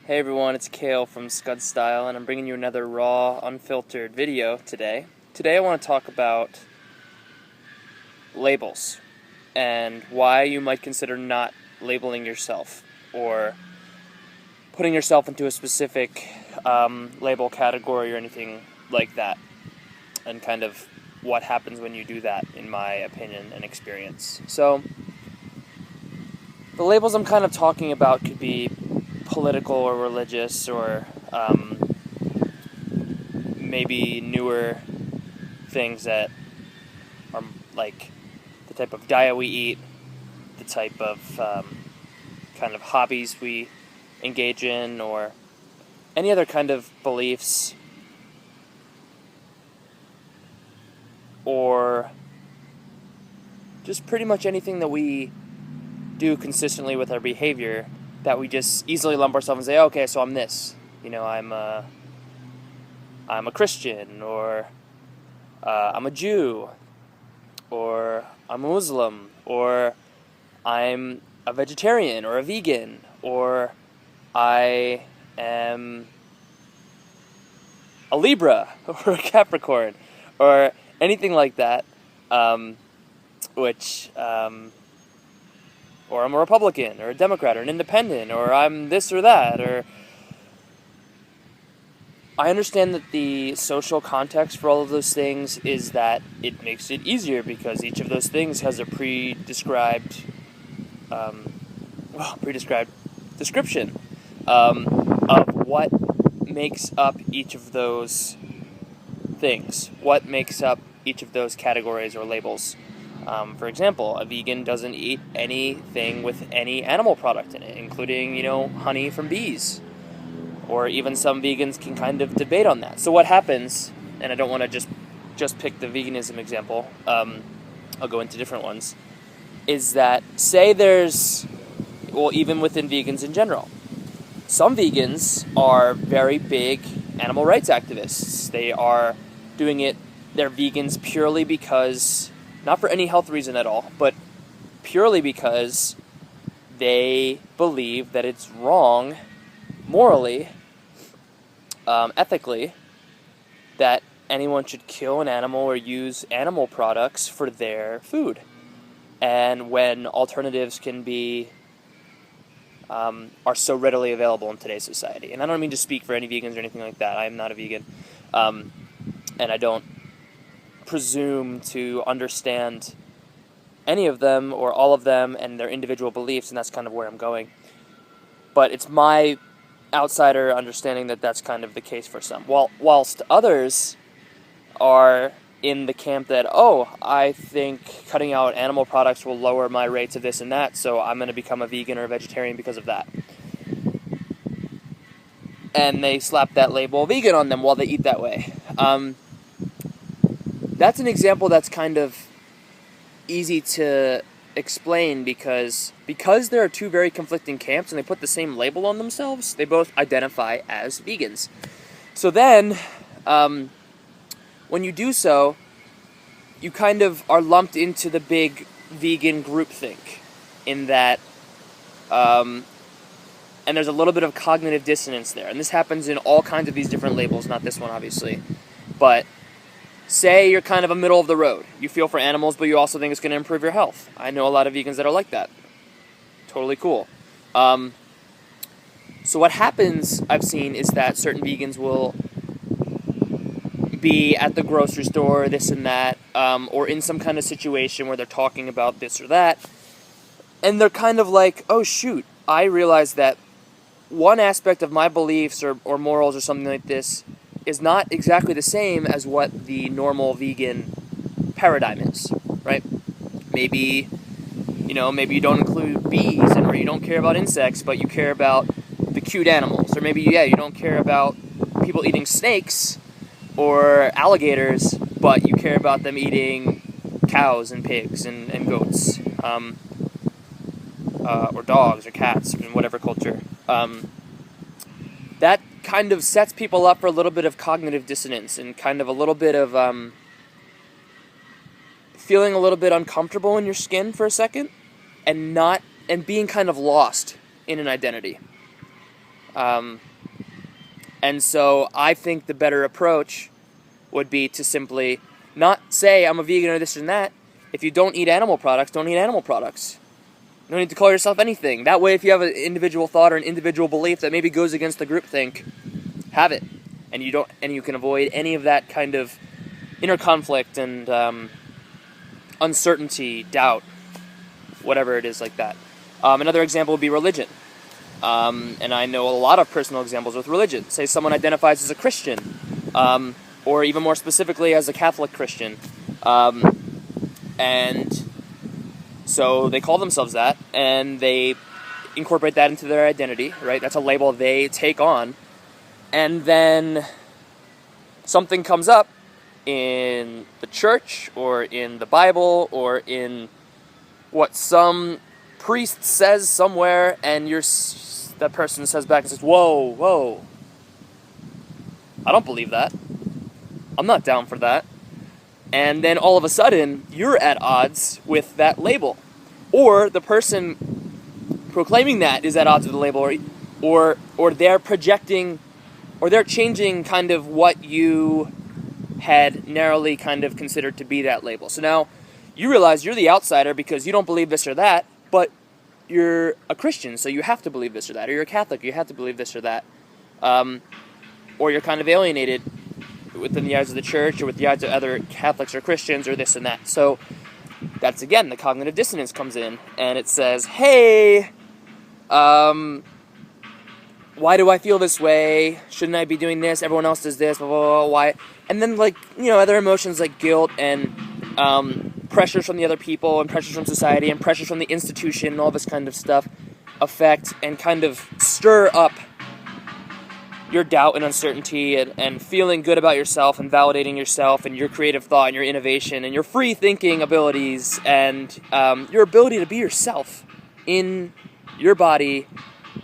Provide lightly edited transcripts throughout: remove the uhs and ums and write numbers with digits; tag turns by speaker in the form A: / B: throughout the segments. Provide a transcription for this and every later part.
A: Hey everyone, it's Kale from Scud Style, and I'm bringing you another raw, unfiltered video today. Today I want to talk about labels and why you might consider not labeling yourself or putting yourself into a specific label category or anything like that, and kind of what happens when you do that, in my opinion and experience. So, the labels I'm kind of talking about could be political or religious or maybe newer things that are like the type of diet we eat, the type of kind of hobbies we engage in, or any other kind of beliefs, or just pretty much anything that we do consistently with our behavior that we just easily lump ourselves and say, oh, okay, so I'm this. I'm a Christian, or I'm a Jew, or I'm a Muslim, or I'm a vegetarian or a vegan, or I am a Libra or a Capricorn, or anything like that, or I'm a Republican, or a Democrat, or an Independent, or I'm this or that, or... I understand that the social context for all of those things is that it makes it easier because each of those things has a prescribed description of what makes up each of those things, what makes up each of those categories or labels. For example, a vegan doesn't eat anything with any animal product in it, including, honey from bees. Or even some vegans can kind of debate on that. So what happens, and I don't want to just pick the veganism example, I'll go into different ones, is that say even within vegans in general, some vegans are very big animal rights activists. They're vegans purely because, not for any health reason at all, but purely because they believe that it's wrong, morally, ethically, that anyone should kill an animal or use animal products for their food. And when alternatives can be, are so readily available in today's society. And I don't mean to speak for any vegans or anything like that. I am not a vegan. And I don't presume to understand any of them or all of them and their individual beliefs, and that's kind of where I'm going. But it's my outsider understanding that that's kind of the case for some. Whilst others are in the camp that, I think cutting out animal products will lower my rates of this and that, so I'm going to become a vegan or a vegetarian because of that. And they slap that label vegan on them while they eat that way. That's an example that's kind of easy to explain because there are two very conflicting camps and they put the same label on themselves, they both identify as vegans. So then, when you do so, you kind of are lumped into the big vegan groupthink, in that, and there's a little bit of cognitive dissonance there. And this happens in all kinds of these different labels, not this one obviously, but say you're kind of a middle of the road. You feel for animals, but you also think it's going to improve your health. I know a lot of vegans that are like that. Totally cool. So what happens, I've seen, is that certain vegans will be at the grocery store, this and that, or in some kind of situation where they're talking about this or that, and they're kind of like, oh shoot, I realize that one aspect of my beliefs or morals or something like this is not exactly the same as what the normal vegan paradigm is, right? Maybe you don't include bees, or you don't care about insects, but you care about the cute animals. Or maybe, you don't care about people eating snakes or alligators, but you care about them eating cows and pigs and goats, or dogs or cats in whatever culture. That kind of sets people up for a little bit of cognitive dissonance and kind of a little bit of feeling a little bit uncomfortable in your skin for a second and being kind of lost in an identity. And so I think the better approach would be to simply not say I'm a vegan or this and that. If you don't eat animal products, don't eat animal products. You don't need to call yourself anything. That way, if you have an individual thought or an individual belief that maybe goes against the groupthink, have it, and you can avoid any of that kind of inner conflict and uncertainty, doubt, whatever it is like that. Another example would be religion. And I know a lot of personal examples with religion. Say someone identifies as a Christian, or even more specifically as a Catholic Christian. And so they call themselves that, and they incorporate that into their identity, right? That's a label they take on. And then something comes up in the church, or in the Bible, or in what some priest says somewhere, and that person says back and says, whoa, I don't believe that. I'm not down for that. And then all of a sudden, you're at odds with that label. Or the person proclaiming that is at odds with the label, or they're projecting, or they're changing kind of what you had narrowly kind of considered to be that label. So now you realize you're the outsider because you don't believe this or that, but you're a Christian, so you have to believe this or that. Or you're a Catholic, you have to believe this or that. Or you're kind of alienated within the eyes of the church, or with the eyes of other Catholics or Christians, or this and that. So that's, again, the cognitive dissonance comes in, and it says, hey, why do I feel this way? Shouldn't I be doing this? Everyone else does this, blah, blah, blah, why? And then, other emotions like guilt and pressures from the other people, and pressures from society, and pressures from the institution, and all this kind of stuff affect and kind of stir up your doubt and uncertainty, and feeling good about yourself, and validating yourself, and your creative thought, and your innovation, and your free thinking abilities, and your ability to be yourself in your body,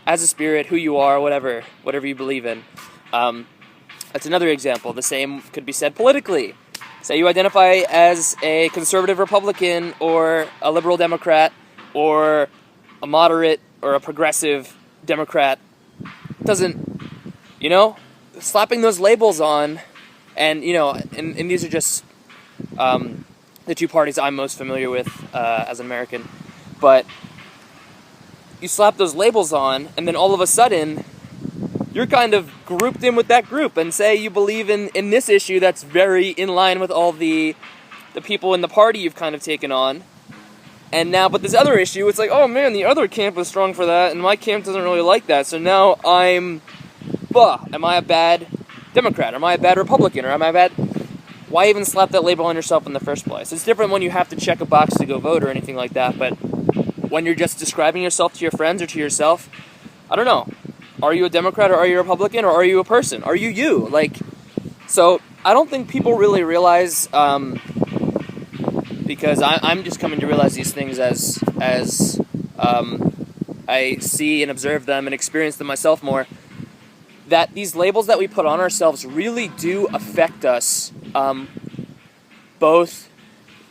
A: as a spirit, who you are, whatever you believe in. That's another example. The same could be said politically. Say you identify as a conservative Republican, or a liberal Democrat, or a moderate or a progressive Democrat. Doesn't, slapping those labels on, and these are just the two parties I'm most familiar with as an American, but you slap those labels on, and then all of a sudden, you're kind of grouped in with that group, and say you believe in this issue that's very in line with all the people in the party you've kind of taken on, and now, but this other issue, it's like, oh man, the other camp is strong for that, and my camp doesn't really like that, so now am I a bad Democrat, or am I a bad Republican, or am I a bad... Why even slap that label on yourself in the first place? It's different when you have to check a box to go vote or anything like that, but when you're just describing yourself to your friends or to yourself, I don't know. Are you a Democrat, or are you a Republican, or are you a person? Are you you? So I don't think people really realize, because I'm just coming to realize these things as I see and observe them and experience them myself more, that these labels that we put on ourselves really do affect us, both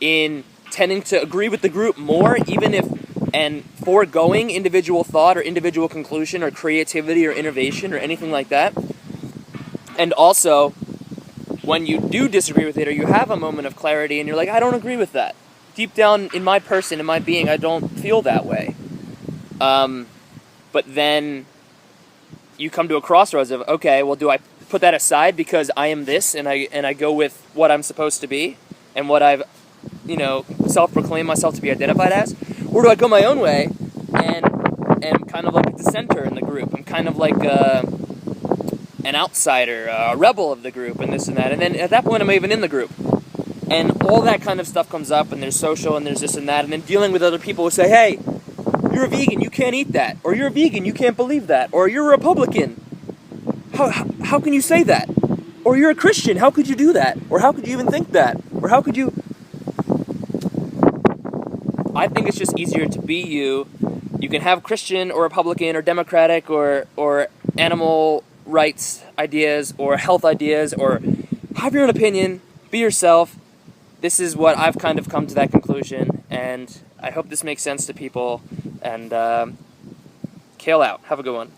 A: in tending to agree with the group more, even if, and foregoing individual thought or individual conclusion or creativity or innovation or anything like that. And also, when you do disagree with it, or you have a moment of clarity and you're like, I don't agree with that. Deep down in my person, in my being, I don't feel that way. But then you come to a crossroads of, okay, well, do I put that aside because I am this, and I go with what I'm supposed to be and what I've, self-proclaimed myself to be identified as? Or do I go my own way and am kind of like a dissenter in the group? I'm kind of like an outsider, a rebel of the group, and this and that. And then at that point, I'm even in the group. And all that kind of stuff comes up, and there's social, and there's this and that. And then dealing with other people who say, hey, you're a vegan, you can't eat that. Or you're a vegan, you can't believe that. Or you're a Republican. How can you say that? Or you're a Christian, how could you do that? Or how could you even think that? Or how could you... I think it's just easier to be you. You can have Christian or Republican or Democratic or animal rights ideas or health ideas, or have your own opinion, be yourself. This is what I've kind of come to that conclusion, and I hope this makes sense to people, and kale out. Have a good one.